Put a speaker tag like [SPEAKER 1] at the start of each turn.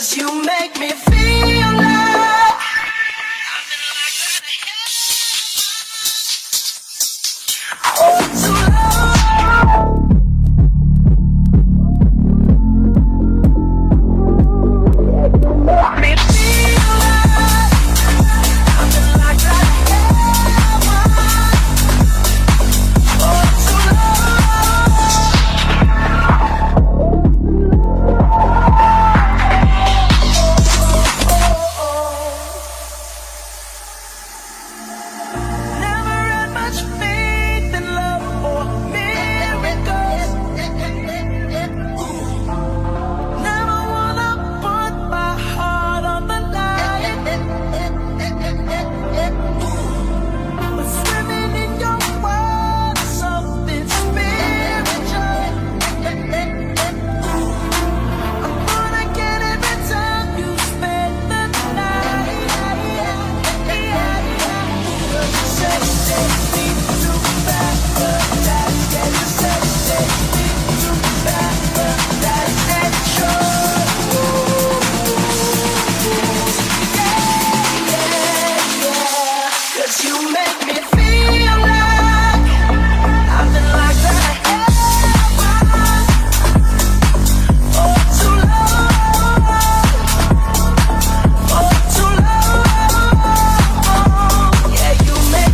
[SPEAKER 1] 'cause you make me feel like too low. Me feel like I've been like that too Never had much faith in love or miracles. Never wanna put my heart on the line. But swimming in your world is something spiritual. I'm gonna get every time you spend the night. Say,